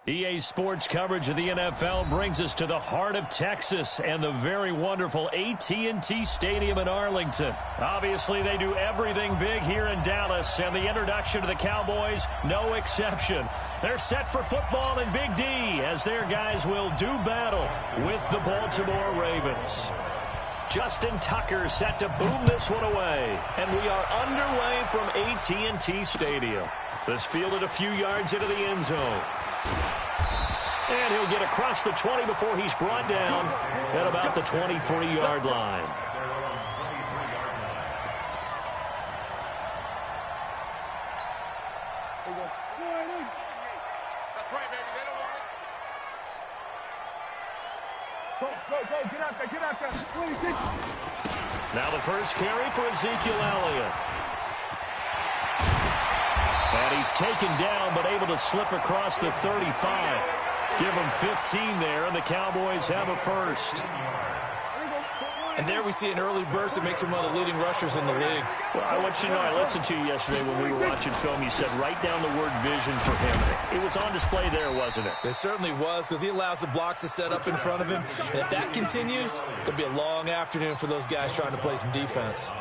EA Sports coverage of the NFL brings us to the heart of Texas and the very wonderful AT&T Stadium in Arlington. Obviously, they do everything big here in Dallas, and the introduction to the Cowboys, no exception. They're set for football in Big D as their guys will do battle with the Baltimore Ravens. Justin Tucker set to boom this one away, and we are underway from AT&T Stadium. This fielded a few yards into the end zone. And he'll get across the 20 before he's brought down at about the 23-yard line. That's right, baby. They don't want it. Go, get out there, get out there. Now the first carry for Ezekiel Elliott. And he's taken down, but able to slip across the 35. Give him 15 there, and the Cowboys have a first. And there we see an early burst that makes him one of the leading rushers in the league. Well, I want you to know, I listened to you yesterday when we were watching film. You said write down the word vision for him. It was on display there, wasn't it? It certainly was, because he allows the blocks to set up in front of him. And if that continues, there'll be a long afternoon for those guys trying to play some defense.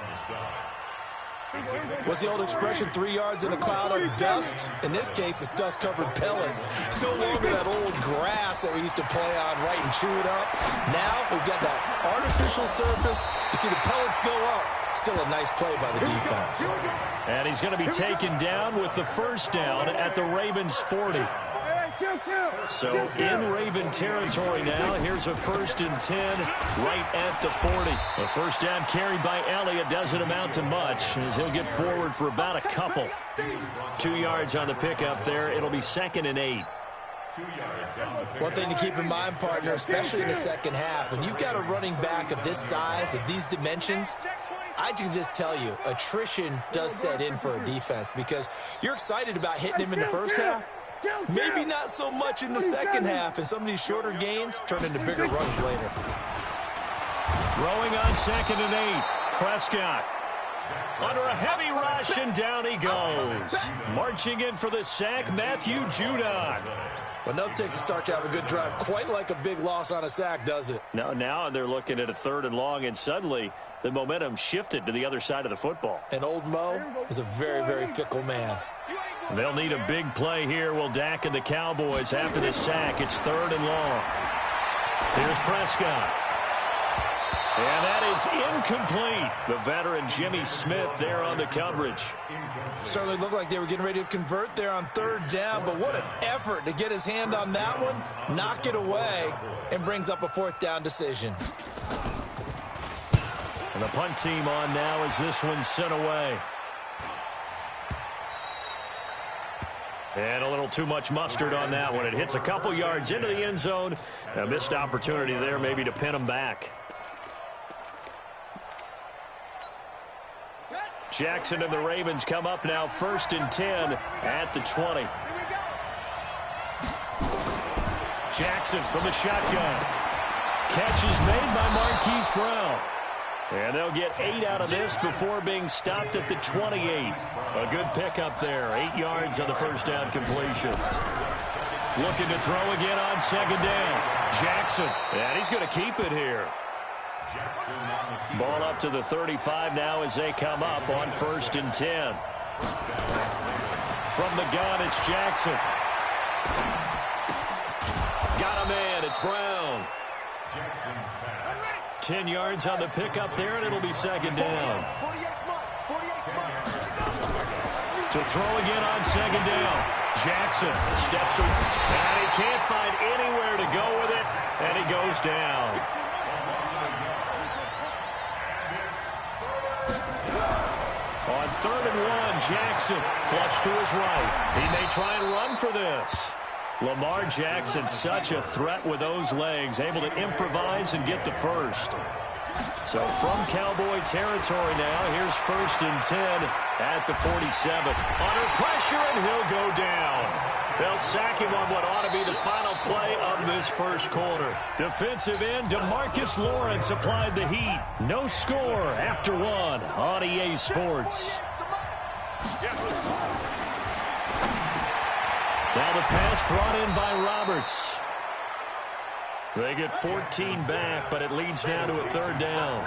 What's the old expression, 3 yards in a cloud of dust? In this case, it's dust-covered pellets. It's no longer that old grass that we used to play on, right, and chew it up. Now we've got that artificial surface. You see the pellets go up. Still a nice play by the defense. And he's going to be taken down with the first down at the Ravens' 40. So in Raven territory now, here's a 1st and 10 right at the 40. The first down carried by Elliott doesn't amount to much as he'll get forward for about a couple. 2 yards on the pickup there. It'll be 2nd and 8. One thing to keep in mind, partner, especially in the second half, when you've got a running back of this size, of these dimensions, I can just tell you, attrition does set in for a defense because you're excited about hitting him in the first half. Maybe not so much in the second half, and some of these shorter gains turn into bigger runs later. Throwing on 2nd and 8. Prescott under a heavy rush, and down he goes. Marching in for the sack, Matthew Judon. Well, nothing takes a start to have a good drive quite like a big loss on a sack, does it? No, now they're looking at a 3rd and long, and suddenly the momentum shifted to the other side of the football. And old Mo is a very, very fickle man. They'll need a big play here. Will Dak and the Cowboys after the sack. It's 3rd and long. Here's Prescott. And that is incomplete. The veteran Jimmy Smith there on the coverage. Certainly looked like they were getting ready to convert there on 3rd down, but what an effort to get his hand on that one, knock it away, and brings up a 4th down decision. And the punt team on now as this one's sent away. And a little too much mustard on that one. It hits a couple yards into the end zone. A missed opportunity there maybe to pin him back. Jackson and the Ravens come up now 1st and 10 at the 20. Jackson from the shotgun. Catch is made by Marquise Brown. And they'll get 8 out of this before being stopped at the 28. A good pickup there. 8 yards on the first down completion. Looking to throw again on 2nd down. Jackson. And he's going to keep it here. Ball up to the 35 now as they come up on 1st and 10. From the gun, it's Jackson. Got a man. It's Brown. 10 yards on the pickup there, and it'll be 2nd down. To throw again on 2nd down. Jackson steps away, and he can't find anywhere to go with it, and he goes down. On 3rd and 1, Jackson flush to his right. He may try and run for this. Lamar Jackson, such a threat with those legs, able to improvise and get the first. So from Cowboy territory now, here's 1st and 10 at the 47. Under pressure, and he'll go down. They'll sack him on what ought to be the final play of this first quarter. Defensive end DeMarcus Lawrence applied the heat. No score after 1 on EA Sports. Now the pass brought in by Roberts. They get 14 back, but it leads now to a third down.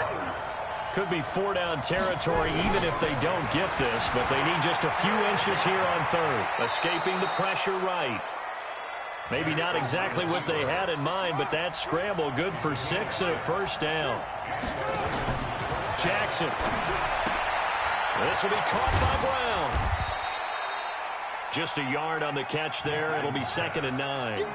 Could be four-down territory even if they don't get this, but they need just a few inches here on third. Escaping the pressure right. Maybe not exactly what they had in mind, but that scramble good for 6 and a first down. Jackson. This will be caught by Brown. Just a yard on the catch there. It'll be 2nd and 9.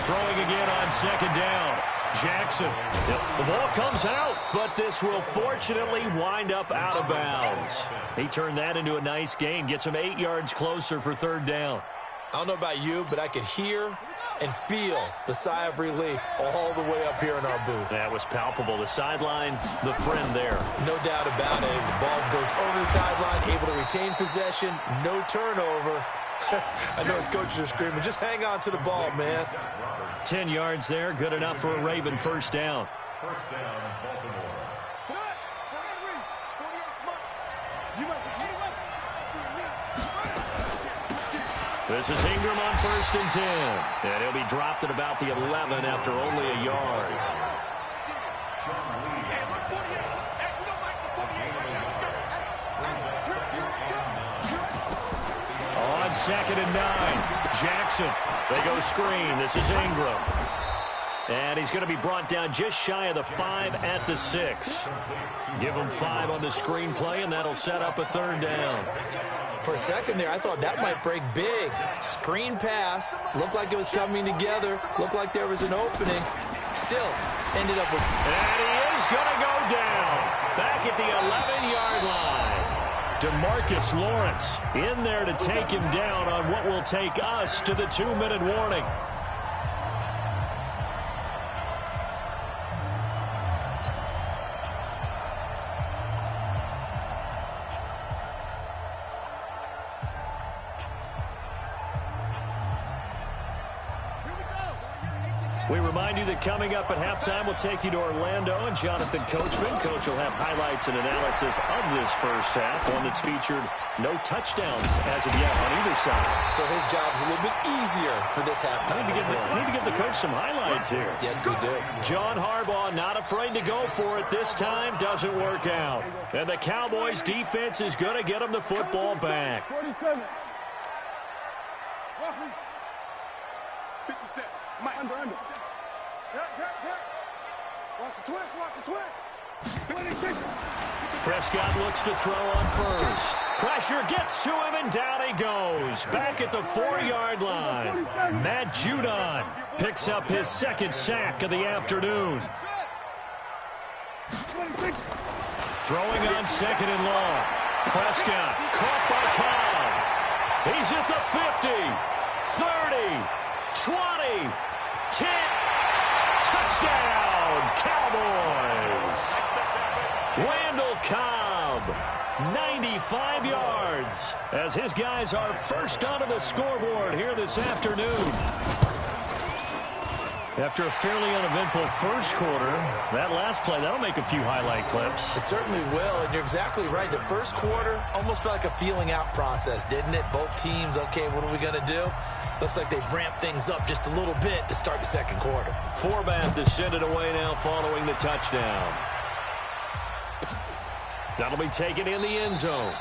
Throwing again on 2nd down. Jackson. The ball comes out, but this will fortunately wind up out of bounds. He turned that into a nice gain. Gets him 8 yards closer for 3rd down. I don't know about you, but I could hear and feel the sigh of relief all the way up here in our booth. That was palpable. The sideline, the friend there. No doubt about it. The ball goes over the sideline, able to retain possession, no turnover. I know his coaches are screaming, just hang on to the ball, man. 10 yards there, good enough for a Raven first down. First down, Baltimore. This is Ingram on 1st and 10. And he'll be dropped at about the 11 after only a yard. On 2nd and 9, Jackson. They go screen. This is Ingram. And he's going to be brought down just shy of the 5 at the 6. Give him 5 on the screen play, and that'll set up a 3rd down. For a second there, I thought that might break big. Screen pass. Looked like it was coming together. Looked like there was an opening. Still ended up with... And he is going to go down. Back at the 11-yard line. DeMarcus Lawrence in there to take him down on what will take us to the 2-minute warning. We remind you that coming up at halftime, we'll take you to Orlando and Jonathan Coachman. Coach will have highlights and analysis of this first half, one that's featured no touchdowns as of yet on either side. So his job's a little bit easier for this halftime. We need to give the coach some highlights here. Yes, we do. John Harbaugh not afraid to go for it this time. Doesn't work out. And the Cowboys defense is going to get them the football back. 47. 57. Under. Watch the twist. 26. Prescott looks to throw on first. Pressure gets to him, and down he goes. Back at the 4-yard line. Matt Judon picks up his 2nd sack of the afternoon. 26. Throwing on 2nd and long. Prescott caught by Cobb. He's at the 50, 30, 20, 10. Touchdown, Cowboys. Randall Cobb, 95 yards, as his guys are first onto the scoreboard here this afternoon. After a fairly uneventful first quarter, that last play, that'll make a few highlight clips. It certainly will, and you're exactly right. The first quarter almost felt like a feeling out process, didn't it? Both teams, okay, what are we going to do? Looks like they ramped things up just a little bit to start the second quarter. Forbath to send it away now following the touchdown. That'll be taken in the end zone.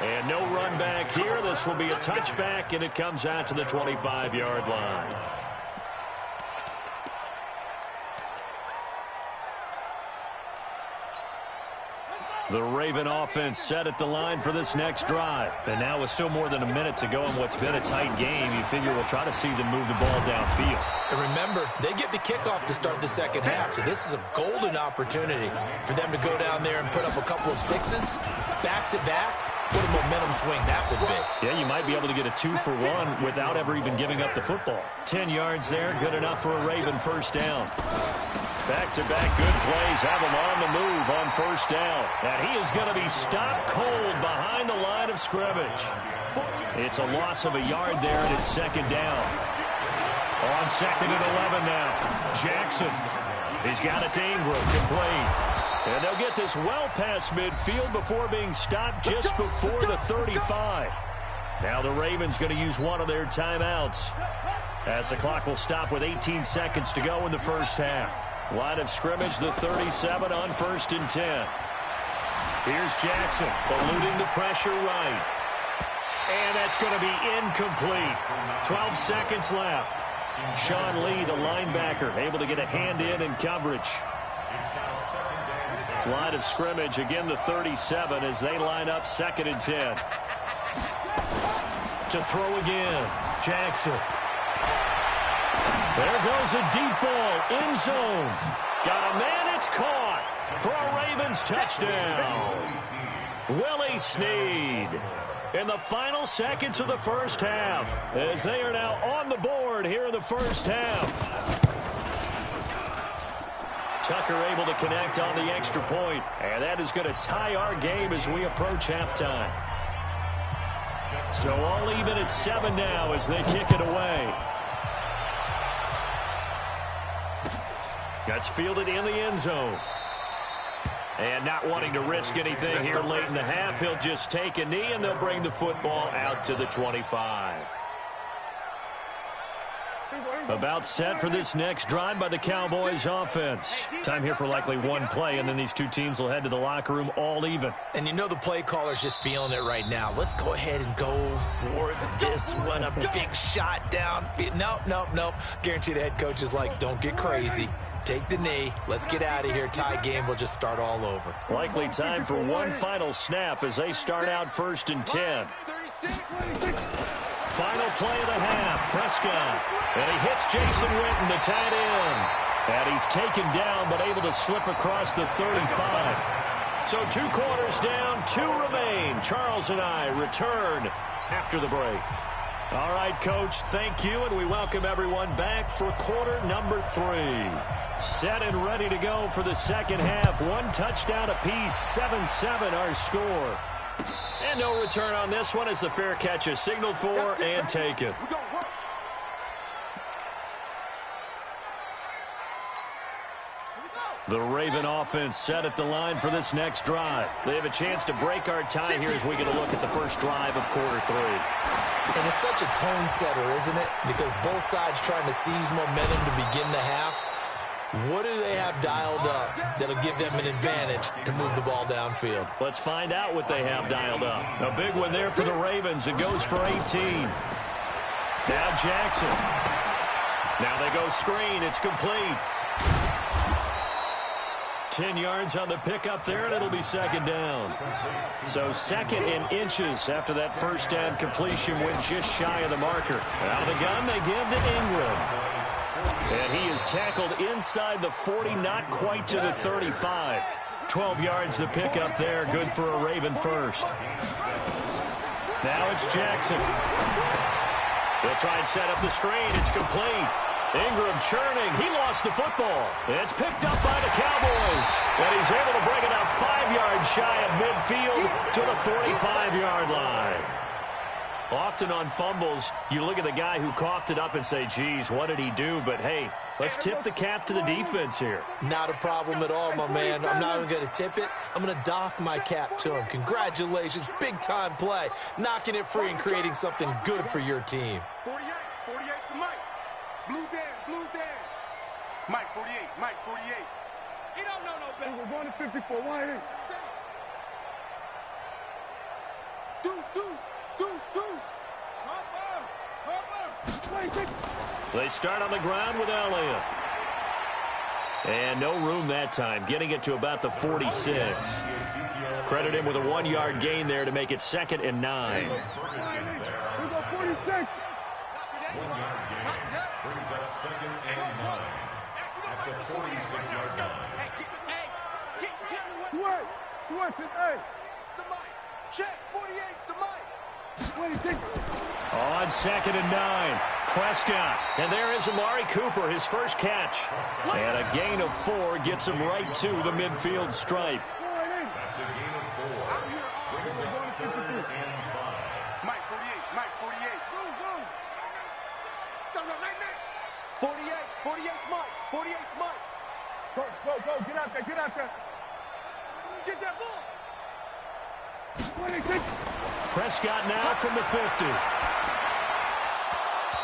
And no run back here. This will be a touchback, and it comes out to the 25-yard line. The Raven offense set at the line for this next drive. And now with still more than a minute to go in what's been a tight game, you figure we'll try to see them move the ball downfield. And remember, they get the kickoff to start the second half, so this is a golden opportunity for them to go down there and put up a couple of 6s back-to-back. What a momentum swing that would be. Yeah, you might be able to get a 2-for-1 without ever even giving up the football. 10 yards there, good enough for a Raven first down. Back-to-back good plays have him on the move on first down. And he is going to be stopped cold behind the line of scrimmage. It's a loss of a yard there, and it's 2nd down. On 2nd and 11 now. Jackson. He's got it to Ingram, complete. And they'll get this well past midfield before being stopped just before the 35. Now the Ravens going to use one of their timeouts, as the clock will stop with 18 seconds to go in the first half. Line of scrimmage, the 37 on 1st and 10. Here's Jackson, eluding the pressure right. And that's going to be incomplete. 12 seconds left. Sean Lee, the linebacker, able to get a hand in coverage. Line of scrimmage, again the 37 as they line up 2nd and 10. To throw again, Jackson. There goes a deep ball, end zone. Got a man, it's caught for a Ravens touchdown. Willie Snead in the final seconds of the first half, as they are now on the board here in the first half. Tucker able to connect on the extra point, and that is going to tie our game as we approach halftime. So all even at 7 now as they kick it away. That's fielded in the end zone. And not wanting to risk anything here late in the half, he'll just take a knee, and they'll bring the football out to the 25. About set for this next drive by the Cowboys offense. Time here for likely one play, and then these two teams will head to the locker room all even. And you know the play caller's just feeling it right now. Let's go ahead and go for this one. A big shot down. Nope. Guarantee the head coach is like, don't get crazy. Take the knee. Let's get out of here. Tie game will just start all over. Likely time for one final snap as they start out 1st and 10. Final play of the half, Prescott. And he hits Jason Witten, the tight end. And he's taken down, but able to slip across the 35. So 2 quarters down, 2 remain. Charles and I return after the break. All right, Coach, thank you, and we welcome everyone back for quarter number 3. Set and ready to go for the second half. 1 touchdown apiece, 7-7 our score. And no return on this one as the fair catch is signaled for and taken. The Raven offense set at the line for this next drive. They have a chance to break our tie here as we get a look at the first drive of quarter 3. And it's such a tone setter, isn't it? Because both sides trying to seize momentum to begin the half. What do they have dialed up that'll give them an advantage to move the ball downfield? Let's find out what they have dialed up. A big one there for the Ravens. It goes for 18. Now Jackson. Now they go screen. It's complete. 10 yards on the pickup there, and it'll be 2nd down. So 2nd and inches after that first down completion went just shy of the marker. Out of the gun, they give to Ingram. And he is tackled inside the 40, not quite to the 35. 12 yards the pickup there, good for a Raven first. Now it's Jackson. They'll try and set up the screen. It's complete. Ingram churning. He lost the football. It's picked up by the Cowboys. And he's able to bring it up 5 yards shy of midfield to the 45-yard line. Often on fumbles, you look at the guy who coughed it up and say, geez, what did he do? But, hey, let's tip the cap to the defense here. Not a problem at all, my man. I'm not even going to tip it. I'm going to doff my cap to him. Congratulations. Big-time play. Knocking it free and creating something good for your team. 48 to Mike. Blue Dan. Mike, 48. He don't know no better. We're going to 54. Why is it? Deuce. They start on the ground with Elliott. And no room that time, getting it to about the 46. Credit him with a 1-yard gain there to make it 2nd and 9. We go 46. 1-yard gain brings up 2nd and 9 at the 46-yard line. Switch it, hey. The mic. Check, 48's the mic. 26. On 2nd and 9, Prescott. And there is Amari Cooper, his first catch. And a gain of 4 gets him right to the midfield stripe. That's a gain of 4. Brings up 3rd and 5. Mike, 48. Boom. 48's Mike. Go. Get out there. Get that ball. Prescott now from the 50.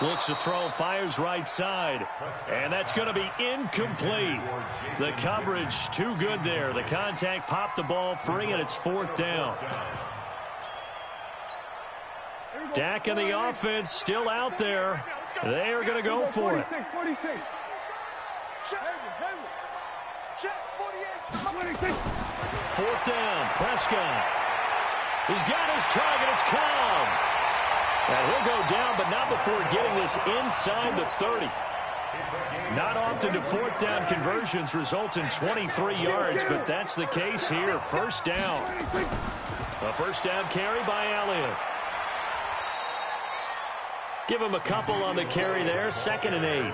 Looks to throw, fires right side. And that's going to be incomplete. The coverage too good there. The contact popped the ball free, and it's 4th down. Dak and the offense still out there. They are going to go for it. 4th down, Prescott. He's got his target. It's Cobb. And he'll go down, but not before getting this inside the 30. Not often do 4th down conversions result in 23 yards, but that's the case here. 1st down. A 1st down carry by Elliott. Give him a couple on the carry there. 2nd and 8.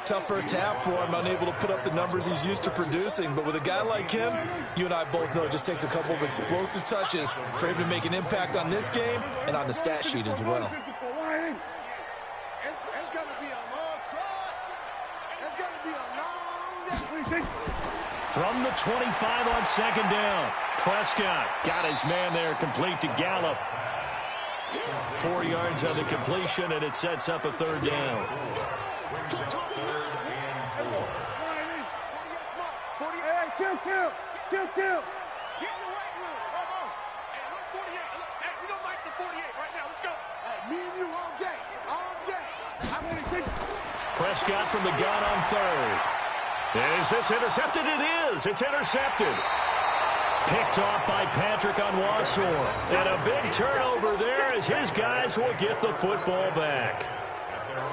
Tough first half for him, unable to put up the numbers he's used to producing. But with a guy like him, you and I both know it just takes a couple of explosive touches for him to make an impact on this game and on the stat sheet as well. It's going to be a long try. It's going to be a long. From the 25 on 2nd down. Prescott got his man there, complete to Gallup. 4 yards on the completion, and it sets up a 3rd down. Kill. Get in the right room. Come on. Hey, look, 48. Look, hey, we don't like the 48 right now. Let's go. Hey, me and you all day. All day. Prescott from the gun on 3rd. Is this intercepted? It is. It's intercepted. Picked off by Patrick on Wassor. And a big turnover there as his guys will get the football back.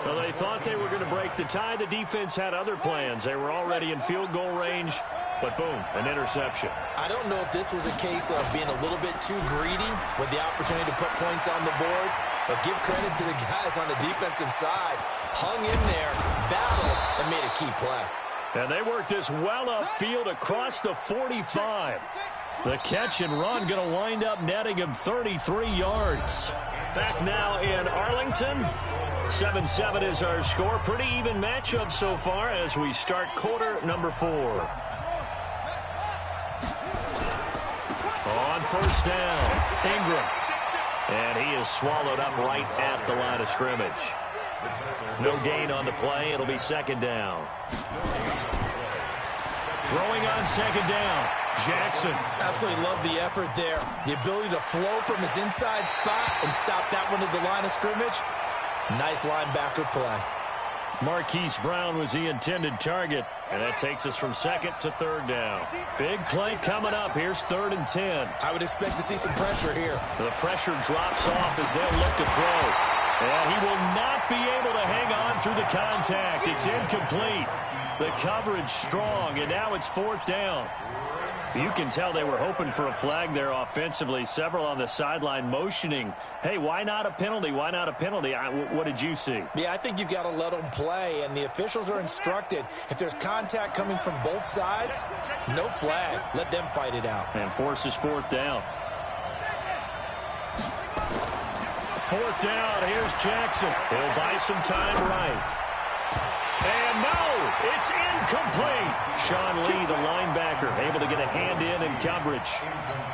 Well, they thought they were going to break the tie. The defense had other plans. They were already in field goal range, but boom, an interception. I don't know if this was a case of being a little bit too greedy with the opportunity to put points on the board, but give credit to the guys on the defensive side. Hung in there, battled, and made a key play. And they worked this well upfield across the 45. The catch and run going to wind up netting him 33 yards. Back now in Arlington. 7-7 is our score. Pretty even matchup so far as we start quarter number 4. On 1st down, Ingram. And he is swallowed up right at the line of scrimmage. No gain on the play. It'll be 2nd down. Throwing on 2nd down, Jackson. Absolutely love the effort there. The ability to flow from his inside spot and stop that one at the line of scrimmage. Nice linebacker play. Marquise Brown was the intended target, and that takes us from 2nd to 3rd down. Big play coming up. Here's 3rd and 10. I would expect to see some pressure here. The pressure drops off as they'll look to throw. And he will not be able to hang on through the contact. It's incomplete. The coverage strong, and now it's 4th down. You can tell they were hoping for a flag there offensively. Several on the sideline motioning, hey, why not a penalty? Why not a penalty? What did you see? Yeah, I think you've got to let them play, and the officials are instructed. If there's contact coming from both sides, no flag. Let them fight it out. And forces 4th down. 4th down, here's Jackson. He'll buy some time right. And no, it's incomplete. Sean Lee, the linebacker, able to get a hand in coverage.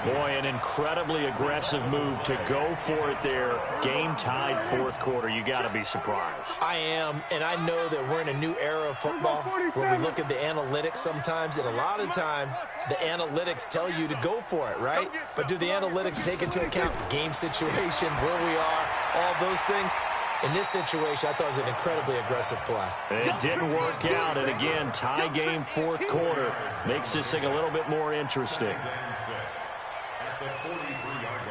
Boy, an incredibly aggressive move to go for it there. Game tied 4th quarter. You got to be surprised. I am, and I know that we're in a new era of football where we look at the analytics sometimes, and a lot of time the analytics tell you to go for it, right? But do the analytics take into account game situation, where we are, all those things? In this situation, I thought it was an incredibly aggressive play. It didn't work out, and again, tie game 4th quarter. Makes this thing a little bit more interesting. At the 43-yard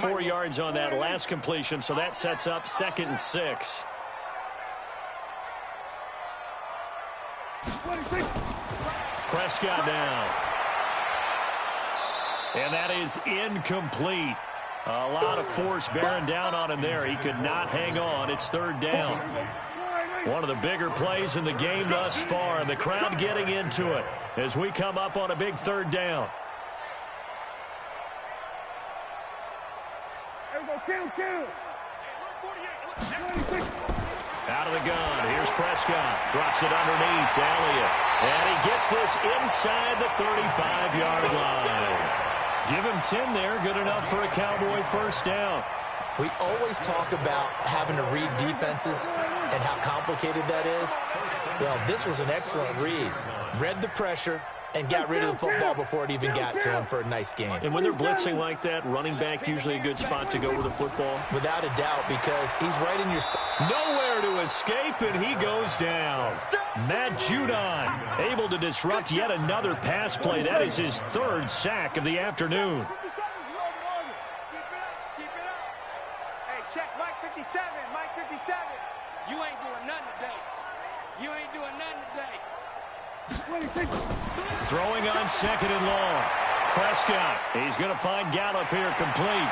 line. 4 yards on that last completion, so that sets up 2nd and 6. Prescott down. And that is incomplete. A lot of force bearing down on him there. He could not hang on. It's 3rd down. One of the bigger plays in the game thus far, and the crowd getting into it as we come up on a big 3rd down. Out of the gun, here's Prescott. Drops it underneath to Elliott. And he gets this inside the 35-yard line. Give him 10 there, good enough for a Cowboy first down. We always talk about having to read defenses and how complicated that is. Well, this was an excellent read. Read the pressure and got rid of the football before it even got to him for a nice game. And when they're blitzing like that, running back usually a good spot to go with the football? Without a doubt, because he's right in your... Nowhere to escape, and he goes down. Matt Judon able to disrupt yet another pass play. That is his third sack of the afternoon. Keep it up. Hey, check Mike 57. Mike 57. You ain't doing nothing today. You ain't doing nothing today. Throwing on second and long. Prescott, he's going to find Gallup here complete.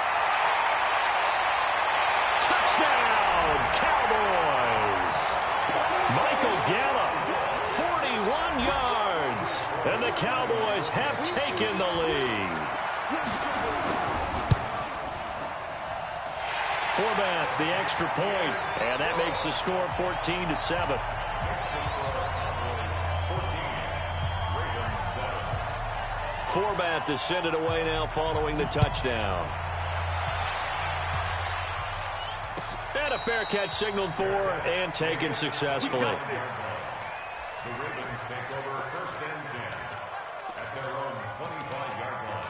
Touchdown, Cowboys! Michael Gallup, 41 yards. And the Cowboys have taken the lead. Forbath, the extra point, and that makes the score 14-7. Forbath to send it away now following the touchdown. And a fair catch signaled for and taken successfully. The Ravens take over first and 10 at their own 25-yard line.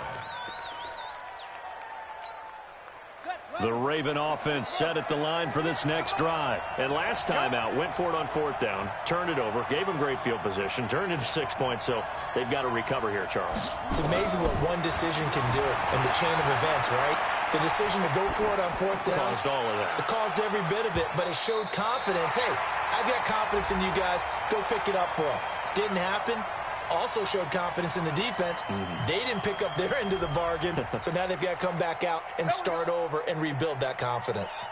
The Raven offense set at the line for this next drive. And last time out, went for it on fourth down, turned it over, gave them great field position, turned into 6 points, so they've got to recover here, Charles. It's amazing what one decision can do in the chain of events, right? The decision to go for it on fourth down. Caused all of that. It caused every bit of it, but it showed confidence. Hey, I've got confidence in you guys. Go pick it up for them. Didn't happen. Also showed confidence in the defense. They didn't pick up their end of the bargain, so now they've got to come back out and start over and rebuild that confidence.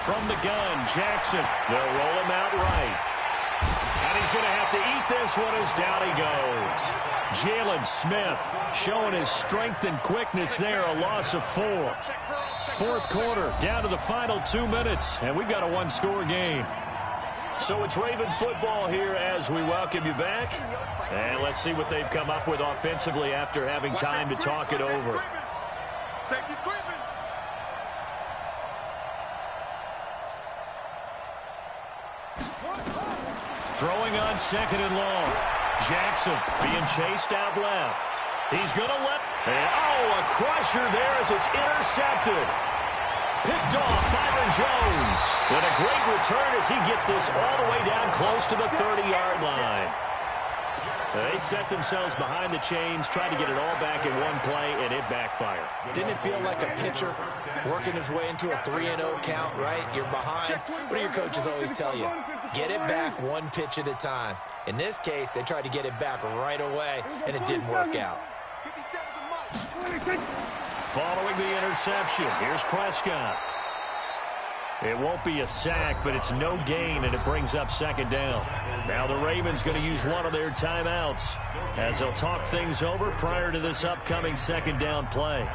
From the gun, Jackson. They'll roll him out right. And he's going to have to eat this one as down he goes. Jalen Smith showing his strength and quickness there, a loss of 4. Fourth quarter, down to the final 2 minutes, and we've got a one-score game. So it's Raven football here as we welcome you back. And let's see what they've come up with offensively after having time to talk it over. Safety's creeping. Throwing on second and long. Jackson being chased out left. He's going to let... And, oh, a crusher there as it's intercepted. Picked off Byron Jones. And a great return as he gets this all the way down close to the 30-yard line. They set themselves behind the chains, tried to get it all back in one play, and it backfired. Didn't it feel like a pitcher working his way into a 3-0 count, right? You're behind. What do your coaches always tell you? Get it back one pitch at a time. In this case, they tried to get it back right away, and it didn't work out. Following the interception, here's Prescott. It won't be a sack, but it's no gain, and it brings up second down. Now the Ravens going to use one of their timeouts as they'll talk things over prior to this upcoming second down play.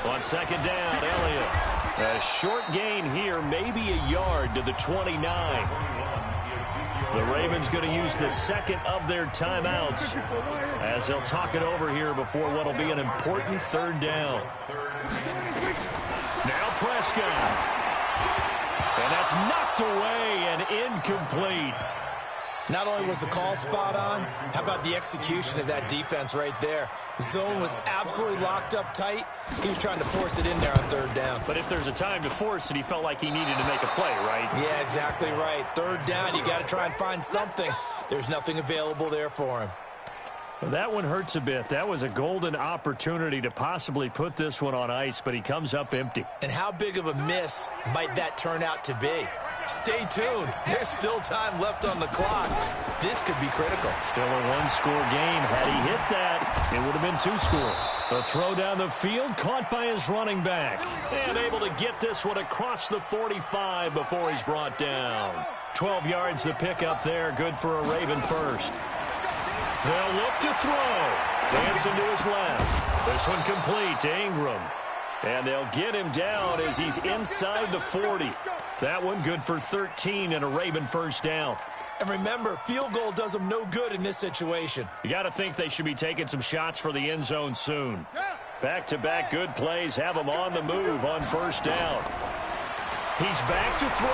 On second down, Elliott. A short gain here, maybe a yard to the 29. The Ravens going to use the second of their timeouts as they'll talk it over here before what will be an important third down. Now Prescott. And that's knocked away and incomplete. Not only was the call spot on, how about the execution of that defense right there? The zone was absolutely locked up tight. He was trying to force it in there on third down. But if there's a time to force it, he felt like he needed to make a play, right? Yeah, exactly right. Third down, you got to try and find something. There's nothing available there for him. Well, that one hurts a bit. That was a golden opportunity to possibly put this one on ice, but he comes up empty. And how big of a miss might that turn out to be? Stay tuned. There's still time left on the clock. This could be critical. Still a one-score game. Had he hit that, it would have been 2 scores. The throw down the field, caught by his running back. And able to get this one across the 45 before he's brought down. 12 yards to pick up there. Good for a Raven first. They'll look to throw. Dancing to his left. This one complete to Ingram. And they'll get him down as he's inside the 40. That one good for 13 and a Raven first down. And remember, field goal does them no good in this situation. You got to think they should be taking some shots for the end zone soon. Back-to-back good plays have him on the move on first down. He's back to throw.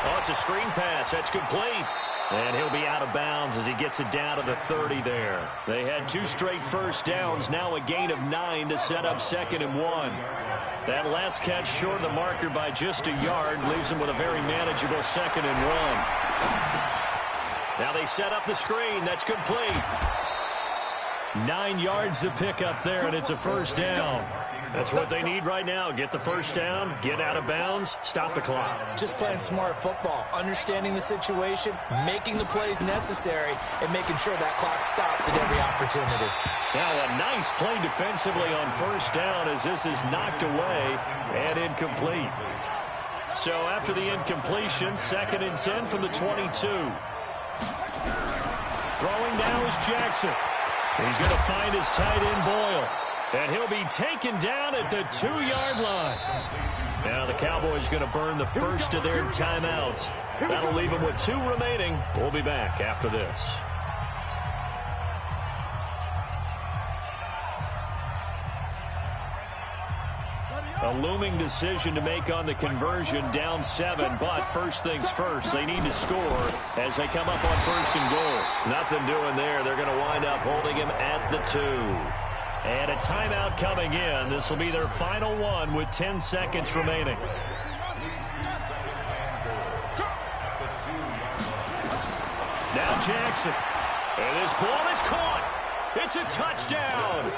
Oh, it's a screen pass. That's complete. And he'll be out of bounds as he gets it down to the 30 there. They had 2 straight first downs, now a gain of 9 to set up 2nd and 1. That last catch short of the marker by just a yard leaves him with a very manageable 2nd and 1. Now they set up the screen. That's complete. 9 yards to pick up there, and it's a first down. That's what they need right now. Get the first down, get out of bounds, stop the clock. Just playing smart football, understanding the situation, making the plays necessary, and making sure that clock stops at every opportunity. Now a nice play defensively on first down as this is knocked away and incomplete. So after the incompletion, 2nd and 10 from the 22. Throwing now is Jackson. He's going to find his tight end Boyle. And he'll be taken down at the 2-yard line. Now the Cowboys going to burn the first of their timeouts. That'll leave them with 2 remaining. We'll be back after this. A looming decision to make on the conversion, down 7, but first things first, they need to score as they come up on 1st and goal. Nothing doing there. They're going to wind up holding him at the 2. And a timeout coming in. This will be their final one with 10 seconds remaining. Now Jackson. And this ball is caught. It's a touchdown.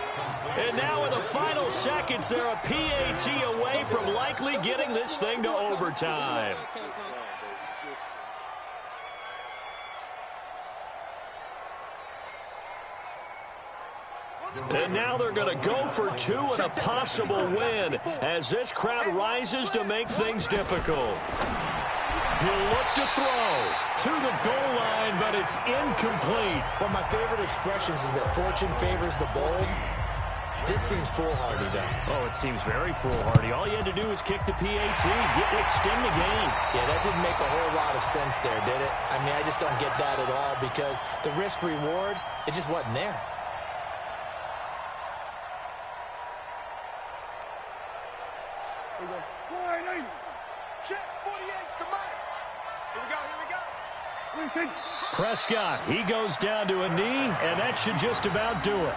And now in the final seconds, they're a PAT away from likely getting this thing to overtime. And now they're going to go for 2 and a possible win as this crowd rises to make things difficult. He'll look to throw to the goal line, but it's incomplete. One of my favorite expressions is that fortune favors the bold. This seems foolhardy, though. Oh, it seems very foolhardy. All you had to do was kick the PAT, extend the game. Yeah, that didn't make a whole lot of sense there, did it? I mean, I just don't get that at all because the risk-reward, it just wasn't there. Prescott, he goes down to a knee, and that should just about do it.